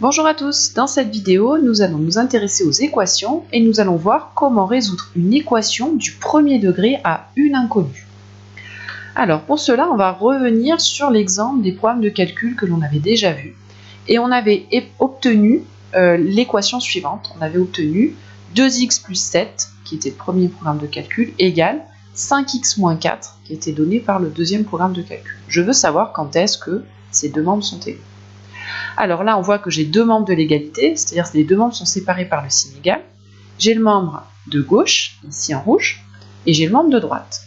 Bonjour à tous, dans cette vidéo, nous allons nous intéresser aux équations et nous allons voir comment résoudre une équation du premier degré à une inconnue. Alors pour cela, on va revenir sur l'exemple des programmes de calcul que l'on avait déjà vu et on avait obtenu l'équation suivante. On avait obtenu 2x plus 7, qui était le premier programme de calcul, égale 5x moins 4, qui était donné par le deuxième programme de calcul. Je veux savoir quand est-ce que ces deux membres sont égaux. Alors là, on voit que j'ai deux membres de l'égalité, c'est-à-dire que les deux membres sont séparés par le signe égal. J'ai le membre de gauche, ici en rouge, et j'ai le membre de droite.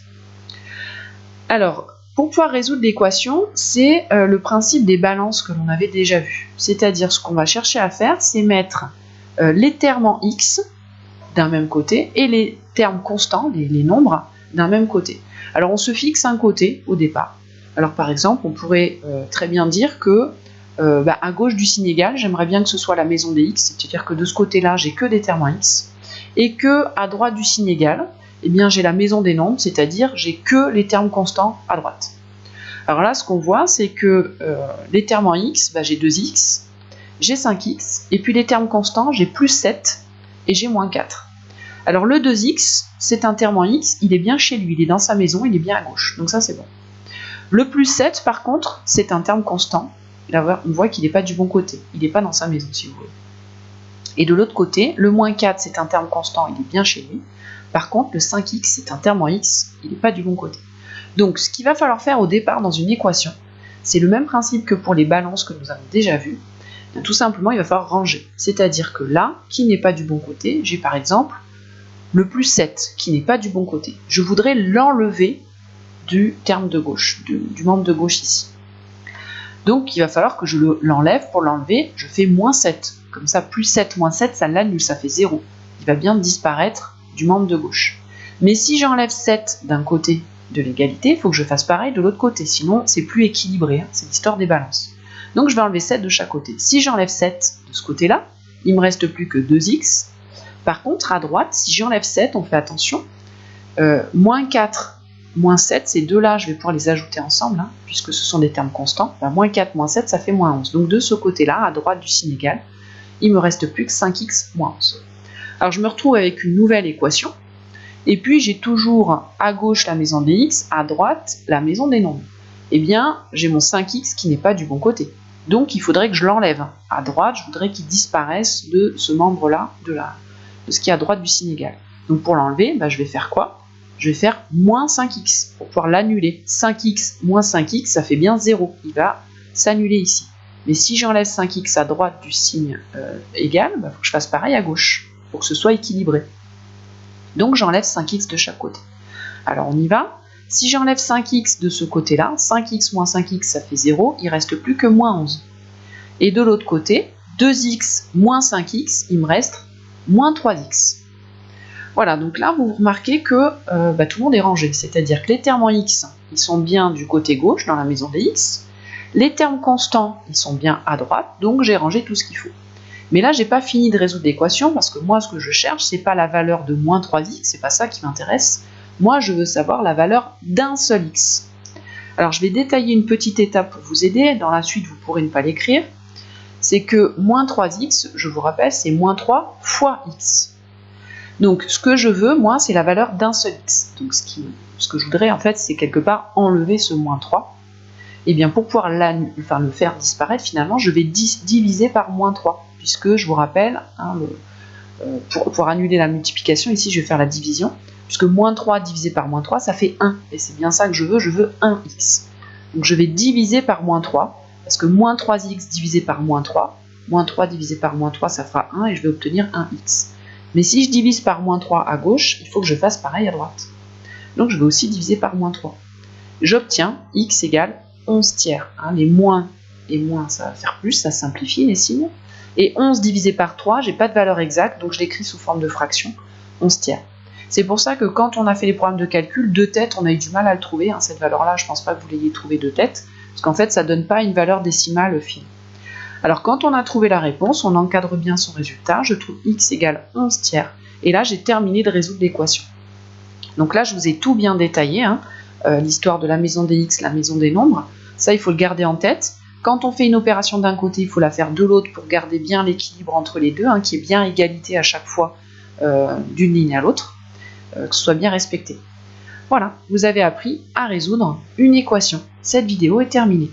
Alors, pour pouvoir résoudre l'équation, c'est le principe des balances que l'on avait déjà vu. C'est-à-dire, ce qu'on va chercher à faire, c'est mettre les termes en x d'un même côté et les termes constants, les nombres, d'un même côté. Alors, on se fixe un côté au départ. Alors, par exemple, on pourrait très bien dire que à gauche du signe égal, j'aimerais bien que ce soit la maison des x, c'est-à-dire que de ce côté-là, j'ai que des termes en x, et que à droite du signe égal, eh bien, j'ai la maison des nombres, c'est-à-dire j'ai que les termes constants à droite. Alors là, ce qu'on voit, c'est que les termes en x, j'ai 2x, j'ai 5x, et puis les termes constants, j'ai plus 7, et j'ai moins 4. Alors le 2x, c'est un terme en x, il est bien chez lui, il est dans sa maison, il est bien à gauche, donc ça c'est bon. Le plus 7, par contre, c'est un terme constant. Là, on voit qu'il n'est pas du bon côté, il n'est pas dans sa maison, si vous voulez. Et de l'autre côté, le moins 4, c'est un terme constant, il est bien chez lui. Par contre, le 5x, c'est un terme en x, il n'est pas du bon côté. Donc, ce qu'il va falloir faire au départ dans une équation, c'est le même principe que pour les balances que nous avons déjà vues. Tout simplement, il va falloir ranger. C'est-à-dire que là, qui n'est pas du bon côté, j'ai par exemple le plus 7, qui n'est pas du bon côté. Je voudrais l'enlever du terme de gauche, du membre de gauche ici. Donc, il va falloir que je l'enlève. Pour l'enlever, je fais moins 7. Comme ça, plus 7, moins 7, ça l'annule, ça fait 0. Il va bien disparaître du membre de gauche. Mais si j'enlève 7 d'un côté de l'égalité, il faut que je fasse pareil de l'autre côté. Sinon, c'est plus équilibré. C'est l'histoire des balances. Donc, je vais enlever 7 de chaque côté. Si j'enlève 7 de ce côté-là, il ne me reste plus que 2x. Par contre, à droite, si j'enlève 7, on fait attention, moins 4, moins 7, ces deux-là, je vais pouvoir les ajouter ensemble, puisque ce sont des termes constants. Moins 4, moins 7, ça fait moins 11. Donc de ce côté-là, à droite du signe égal, il ne me reste plus que 5x moins 11. Alors je me retrouve avec une nouvelle équation, et puis j'ai toujours à gauche la maison des x, à droite la maison des nombres. Eh bien, j'ai mon 5x qui n'est pas du bon côté. Donc il faudrait que je l'enlève. À droite, je voudrais qu'il disparaisse de ce membre-là, de ce qui est à droite du signe égal. Donc pour l'enlever, je vais faire quoi ? Je vais faire moins 5x pour pouvoir l'annuler. 5x moins 5x, ça fait bien 0. Il va s'annuler ici. Mais si j'enlève 5x à droite du signe égal, il faut que je fasse pareil à gauche pour que ce soit équilibré. Donc j'enlève 5x de chaque côté. Alors on y va. Si j'enlève 5x de ce côté-là, 5x moins 5x, ça fait 0. Il ne reste plus que moins 11. Et de l'autre côté, 2x moins 5x, il me reste moins 3x. Voilà, donc là, vous remarquez que tout le monde est rangé. C'est-à-dire que les termes en x, ils sont bien du côté gauche, dans la maison des x. Les termes constants, ils sont bien à droite, donc j'ai rangé tout ce qu'il faut. Mais là, je n'ai pas fini de résoudre l'équation, parce que moi, ce que je cherche, ce n'est pas la valeur de moins 3x, c'est pas ça qui m'intéresse. Moi, je veux savoir la valeur d'un seul x. Alors, je vais détailler une petite étape pour vous aider. Dans la suite, vous pourrez ne pas l'écrire. C'est que moins 3x, je vous rappelle, c'est moins 3 fois x. Donc, ce que je veux, moi, c'est la valeur d'un seul x. Donc, ce que je voudrais, en fait, c'est quelque part enlever ce moins 3. Et bien, pour pouvoir le faire disparaître, finalement, je vais diviser par moins 3. Puisque, je vous rappelle, pour annuler la multiplication, ici, je vais faire la division. Puisque moins 3 divisé par moins 3, ça fait 1. Et c'est bien ça que je veux 1x. Donc, je vais diviser par moins 3. Parce que moins 3x divisé par moins 3 divisé par moins 3, ça fera 1. Et je vais obtenir 1x. Mais si je divise par moins 3 à gauche, il faut que je fasse pareil à droite. Donc je vais aussi diviser par moins 3. J'obtiens x égale 11 tiers. Les moins et moins, ça va faire plus, ça simplifie les signes. Et 11 divisé par 3, j'ai pas de valeur exacte, donc je l'écris sous forme de fraction, 11 tiers. C'est pour ça que quand on a fait les programmes de calcul, de tête, on a eu du mal à le trouver. Cette valeur-là, je ne pense pas que vous l'ayez trouvée de tête, parce qu'en fait, ça ne donne pas une valeur décimale fine. Alors quand on a trouvé la réponse, on encadre bien son résultat, je trouve x égale 11 tiers, et là j'ai terminé de résoudre l'équation. Donc là je vous ai tout bien détaillé, l'histoire de la maison des x, la maison des nombres, ça il faut le garder en tête. quand on fait une opération d'un côté, il faut la faire de l'autre pour garder bien l'équilibre entre les deux, qu'il y ait bien égalité à chaque fois d'une ligne à l'autre, que ce soit bien respecté. Voilà, vous avez appris à résoudre une équation. Cette vidéo est terminée.